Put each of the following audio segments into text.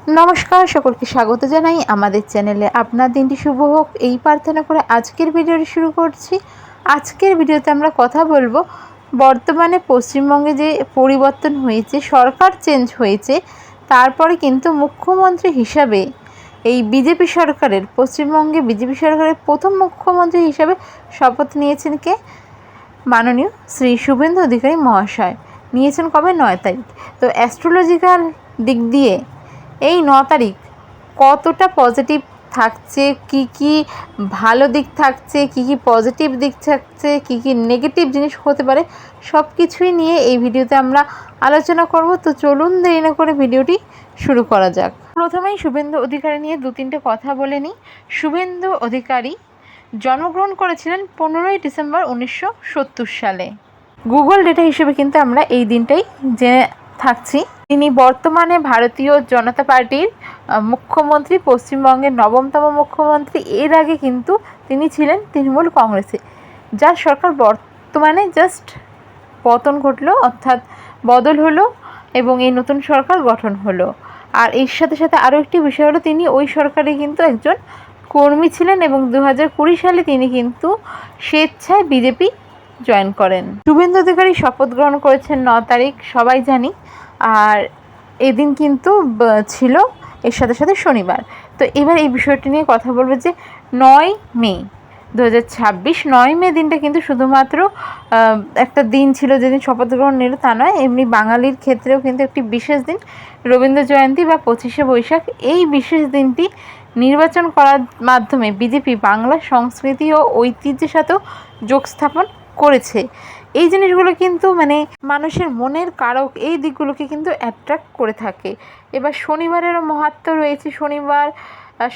নমস্কার, সকলকে স্বাগত জানাই আমাদের চ্যানেলে। আপনার দিনটি শুভ হোক এই প্রার্থনা করে আজকের ভিডিওটি শুরু করছি। আজকের ভিডিওতে আমরা কথা বলবো বর্তমানে পশ্চিমবঙ্গে যে পরিবর্তন হয়েছে, সরকার চেঞ্জ হয়েছে, তারপরে কিন্তু মুখ্যমন্ত্রী হিসাবে এই বিজেপি সরকারের, পশ্চিমবঙ্গে বিজেপি সরকারের প্রথম মুখ্যমন্ত্রী হিসাবে শপথ নিয়েছেন কে? মাননীয় শ্রী শুভেন্দু অধিকারী মহাশয় নিয়েছেন। কবে? 9 তারিখ। তো অ্যাস্ট্রোলজিক্যাল দিক দিয়ে এই 9 তারিখ কতটা পজিটিভ থাকছে, কি কি ভালো দিক থাকছে, কি কি পজিটিভ দিক থাকছে, কি কি নেগেটিভ জিনিস হতে পারে, সব কিছুই নিয়ে এই ভিডিওতে আমরা আলোচনা করব। তো চলুন দেরি না করে ভিডিওটি শুরু করা যাক। প্রথমেই শুভেন্দু অধিকারী নিয়ে দু তিনটে কথা বলে নিই। শুভেন্দু অধিকারী জন্মগ্রহণ করেছিলেন 15ই ডিসেম্বর 1970 সালে। গুগল ডেটা হিসেবে কিন্তু আমরা এই দিনটাই জেনে থাকছি। তিনি বর্তমানে ভারতীয় জনতা পার্টির মুখ্যমন্ত্রী, পশ্চিমবঙ্গের 9তম মুখ্যমন্ত্রী। এর আগে কিন্তু তিনি ছিলেন তৃণমূল কংগ্রেসে, যার সরকার বর্তমানে জাস্ট পতন ঘটলো, অর্থাৎ বদল হলো এবং এই নতুন সরকার গঠন হলো। আর এর সাথে সাথে আরও একটি বিষয় হলো, তিনি ওই সরকারে কিন্তু একজন কর্মী ছিলেন এবং 2020 সালে তিনি কিন্তু স্বেচ্ছায় বিজেপি জয়েন করেন। শুভেন্দু অধিকারী শপথ গ্রহণ করেছেন 9 তারিখ, সবাই জানি। আর এদিন কিন্তু ছিল এর সাথে সাথে শনিবার। তো এবার এই বিষয়টি নিয়ে কথা বলবো যে 9 মে 2026, 9 মে দিনটা কিন্তু শুধুমাত্র একটা দিন ছিল যেদিন শপথ গ্রহণ নিল তা নয়, এমনি বাঙালির ক্ষেত্রেও কিন্তু একটি বিশেষ দিন, রবীন্দ্র জয়ন্তী বা 25শে বৈশাখ। এই বিশেষ দিনটি নির্বাচন করার মাধ্যমে বিজেপি বাংলা সংস্কৃতি ও ঐতিহ্যের সাথেও যোগ স্থাপন করেছে। এই জিনিসগুলো কিন্তু মানে মানুষের মনের কারক, এই দিকগুলোকে কিন্তু অ্যাট্রাক্ট করে থাকে। এবার শনিবারেরও মাহাত্ম্য রয়েছে। শনিবার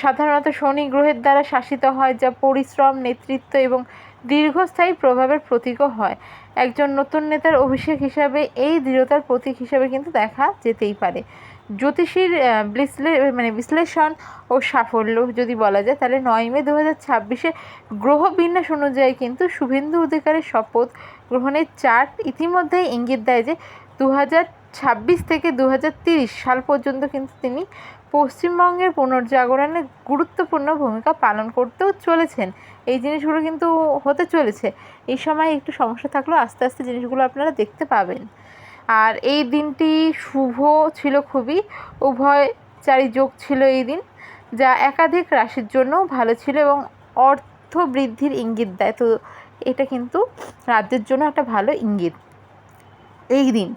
সাধারণত শনি গ্রহের দ্বারা শাসিত হয়, যা পরিশ্রম, নেতৃত্ব এবং দীর্ঘস্থায়ী প্রভাবের প্রতীকও হয়। একজন নতুন নেতার অভিষেক হিসাবে এই দৃঢ়তার প্রতীক হিসাবে কিন্তু দেখা যেতেই পারে। জ্যোতিষীর বিশ্লেষণ ও সাফল্য যদি বলা যায়, তাহলে 9 মে 2026 গ্রহ বিন্যাস অনুযায়ী কিন্তু শুভেন্দু অধিকারীর শপথ গ্রহণের চার্ট ইতিমধ্যেই ইঙ্গিত দেয় যে 2026 থেকে 2030 সাল পর্যন্ত কিন্তু তিনি পশ্চিমবঙ্গের পুনর্জাগরণে গুরুত্বপূর্ণ ভূমিকা পালন করতেও চলেছেন। এই জিনিসগুলো কিন্তু হতে চলেছে। এই সময় একটু সমস্যা থাকলেও আস্তে আস্তে জিনিসগুলো আপনারা দেখতে পাবেন। আর এই দিনটি শুভ ছিল খুবই, উভয়চারী যোগ ছিল এই দিন, যা একাধিক রাশির জন্যও ভালো ছিল এবং অর্থ বৃদ্ধির ইঙ্গিত দেয়। তো এটা কিন্তু রাজ্যের জন্য একটা ভালো ইঙ্গিত। এই দিন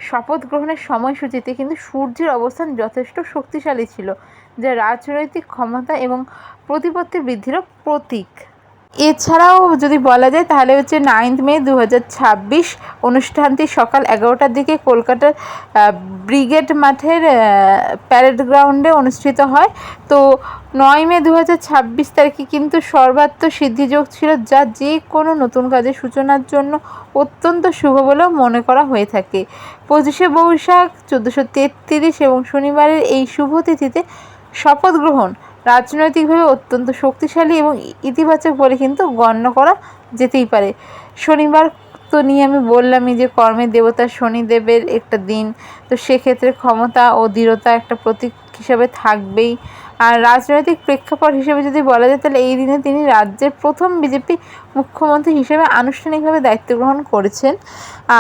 শপথ গ্রহণের সময়সূচিতে কিন্তু সূর্যের অবস্থান যথেষ্ট শক্তিশালী ছিল, যা রাজনৈতিক ক্ষমতা এবং প্রতিপত্তি বৃদ্ধিরও প্রতীক। এছাড়াও যদি বলা যায় তাহলে হচ্ছে 9 মে 2026 অনুষ্ঠানটি সকাল 11টার দিকে কলকাতার ব্রিগেড মাঠের প্যারেড গ্রাউন্ডে অনুষ্ঠিত হয়। তো 9 মে 2026 তারিখে কিন্তু সর্বাত্ম সিদ্ধিযোগ ছিল, যা যে কোনো নতুন কাজের সূচনার জন্য অত্যন্ত শুভ বলেও মনে করা হয়ে থাকে। 25শে বৈশাখ 1433 এবং শনিবারের এই শুভ তিথিতে শপথ গ্রহণ রাজনৈতিকভাবে অত্যন্ত শক্তিশালী এবং ইতিবাচক বলে কিন্তু গণ্য করা যেতেই পারে। শনিবার তো নিয়ে আমি বললামই যে কর্মের দেবতা শনিদেবের একটা দিন, তো সেক্ষেত্রে ক্ষমতা ও দৃঢ়তা একটা প্রতীক হিসাবে থাকবেই। আর রাজনৈতিক প্রেক্ষাপট হিসেবে যদি বলা যায় তাহলে এই দিনে তিনি রাজ্যের প্রথম বিজেপি মুখ্যমন্ত্রী হিসেবে আনুষ্ঠানিকভাবে দায়িত্ব গ্রহণ করেছেন।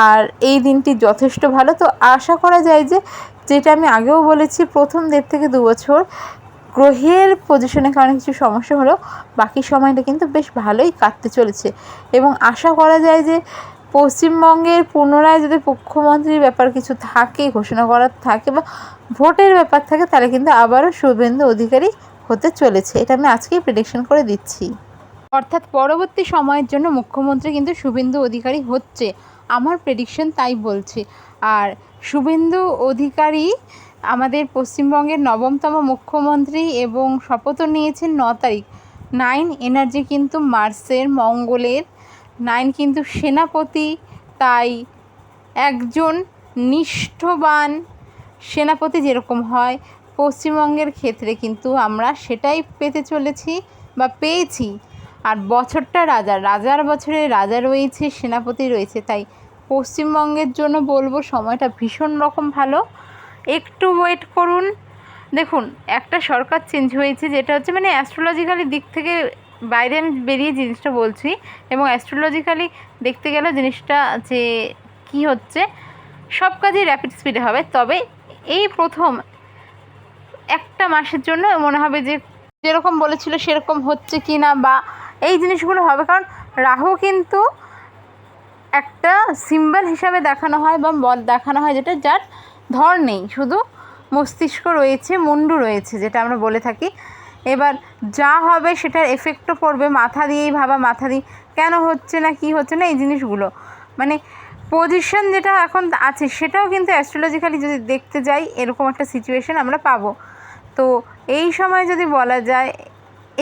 আর এই দিনটি যথেষ্ট ভালো। তো আশা করা যায় যে, যেটা আমি আগেও বলেছি, প্রথম 1.5 থেকে 2 বছর গ্রহের পজিশনের কারণে কিছু সমস্যা হলো, বাকি সময়টা কিন্তু বেশ ভালোই কাটতে চলেছে এবং আশা করা যায় যে পশ্চিমবঙ্গের পুনরায় যদি মুখ্যমন্ত্রীর ব্যাপার কিছু থাকে, ঘোষণা করার থাকে বা ভোটের ব্যাপার থাকে, তাহলে কিন্তু আবারও শুভেন্দু অধিকারী হতে চলেছে। এটা আমি আজকেই প্রেডিকশন করে দিচ্ছি। অর্থাৎ পরবর্তী সময়ের জন্য মুখ্যমন্ত্রী কিন্তু শুভেন্দু অধিকারী হচ্ছে, আমার প্রেডিকশন তাই বলছে। আর শুভেন্দু অধিকারী আমাদের পশ্চিমবঙ্গের 9তম মুখ্যমন্ত্রী এবং শপথও নিয়েছেন 9 তারিখ। 9 এনার্জি কিন্তু মার্সের, মঙ্গলের। 9 কিন্তু সেনাপতি, তাই একজন নিষ্ঠবান সেনাপতি যেরকম হয়, পশ্চিমবঙ্গের ক্ষেত্রে কিন্তু আমরা সেটাই পেতে চলেছি বা পেয়েছি। আর বছরটা রাজার বছরে রাজা রয়েছে, সেনাপতি রয়েছে, তাই পশ্চিমবঙ্গের জন্য বলবো সময়টা ভীষণ রকম ভালো। একটু ওয়েট করুন, দেখুন, একটা সরকার চেঞ্জ হয়েছে, যেটা হচ্ছে মানে অ্যাস্ট্রোলজিক্যালি দিক থেকে বাইরে আমি বেরিয়ে জিনিসটা বলছি, এবং অ্যাস্ট্রোলজিক্যালি দেখতে গেলে জিনিসটা যে কি হচ্ছে, সব কাজই র্যাপিড স্পিডে হবে। তবে এই প্রথম একটা মাসের জন্য মনে হবে যে যেরকম বলেছিল সেরকম হচ্ছে কি না, বা এই জিনিসগুলো হবে। কারণ রাহু কিন্তু একটা সিম্বল হিসাবে দেখানো হয় বা দেখানো হয়, যেটা যার ধর নেই, শুধু মস্তিষ্ক রয়েছে, মুন্ডু রয়েছে, যেটা আমরা বলে থাকি। এবার যা হবে সেটার এফেক্টও পড়বে মাথা দিয়েই ভাবা, মাথা দিয়ে কেন হচ্ছে না, কি হচ্ছে না, এই জিনিসগুলো মানে পজিশন যেটা এখন আছে সেটাও কিন্তু অ্যাস্ট্রোলজিক্যালি যদি দেখতে যাই এরকম একটা সিচুয়েশন আমরা পাবো। তো এই সময় যদি বলা যায়,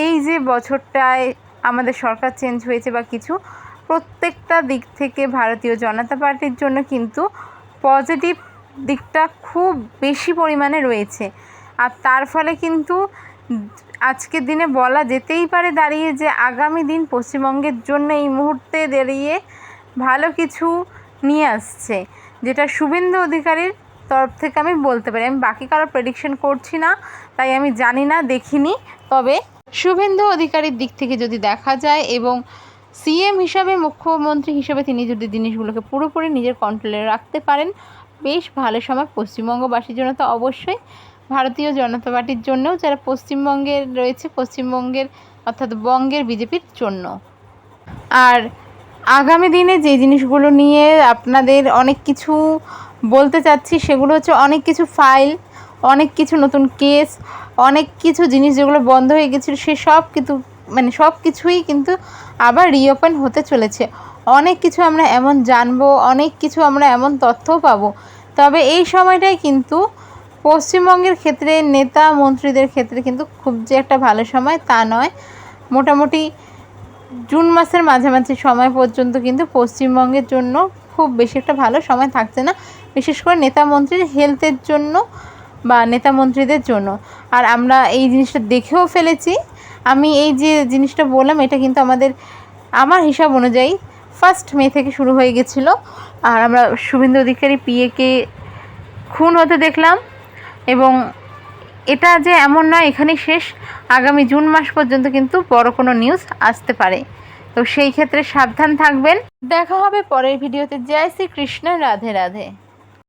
এই যে বছরটায় আমাদের সরকার চেঞ্জ হয়েছে বা কিছু, প্রত্যেকটা দিক থেকে ভারতীয় জনতা পার্টির জন্য কিন্তু পজিটিভ দিকটা খুব বেশি পরিমাণে রয়েছে। আর তার ফলে কিন্তু আজকের দিনে বলা যেতেই পারে দাঁড়িয়ে যে আগামী দিন পশ্চিমবঙ্গের জন্য এই মুহূর্তে দাঁড়িয়ে ভালো কিছু নিয়ে আসছে, যেটা শুভেন্দু অধিকারীর তরফ থেকে আমি বলতে পারি। আমি বাকি কারো প্রেডিকশন করছি না, তাই আমি জানি না, দেখিনি। তবে শুভেন্দু অধিকারীর দিক থেকে যদি দেখা যায় এবং সিএম হিসাবে, মুখ্যমন্ত্রী হিসাবে তিনি যদি জিনিসগুলোকে পুরোপুরি নিজের কন্ট্রোলে রাখতে পারেন, বেশ ভালো সময় পশ্চিমবঙ্গবাসীর জন্য, তো অবশ্যই ভারতীয় জনতা পার্টির জন্যও, যারা পশ্চিমবঙ্গের রয়েছে, পশ্চিমবঙ্গের অর্থাৎ বঙ্গের বিজেপির জন্য। আর আগামী দিনে যে জিনিসগুলো নিয়ে আপনাদের অনেক কিছু বলতে চাচ্ছি, সেগুলো হচ্ছে অনেক কিছু ফাইল, অনেক কিছু নতুন কেস, অনেক কিছু জিনিস যেগুলো বন্ধ হয়ে গেছিলো, সে সব কিন্তু মানে সব কিছুই কিন্তু আবার রিওপেন হতে চলেছে। অনেক কিছু আমরা এমন জানবো, অনেক কিছু আমরা এমন তথ্যও পাবো। তবে এই সময়টাই কিন্তু পশ্চিমবঙ্গের ক্ষেত্রে নেতা মন্ত্রীদের ক্ষেত্রে কিন্তু খুব যে একটা ভালো সময় তা নয়। মোটামুটি জুন মাসের মাঝামাঝি সময় পর্যন্ত কিন্তু পশ্চিমবঙ্গের জন্য খুব বেশি একটা ভালো সময় থাকছে না, বিশেষ করে নেতা মন্ত্রীর হেলথের জন্য বা নেতা মন্ত্রীদের জন্য। আর আমরা এই জিনিসটা দেখেও ফেলেছি। আমি এই যে জিনিসটা বললাম, এটা কিন্তু আমার হিসাব অনুযায়ী 1 মে থেকে শুরু হয়ে গেছিলো। আর আমরা শুভেন্দু অধিকারী পিএকে খুন হতে দেখলাম, এবং এটা যে এমন নয় এখানেই শেষ, আগামী জুন মাস পর্যন্ত কিন্তু বড় কোনো নিউজ আসতে পারে। তো সেই ক্ষেত্রে সাবধান থাকবেন। দেখা হবে পরের ভিডিওতে। জয় শ্রী কৃষ্ণ, রাধে রাধে।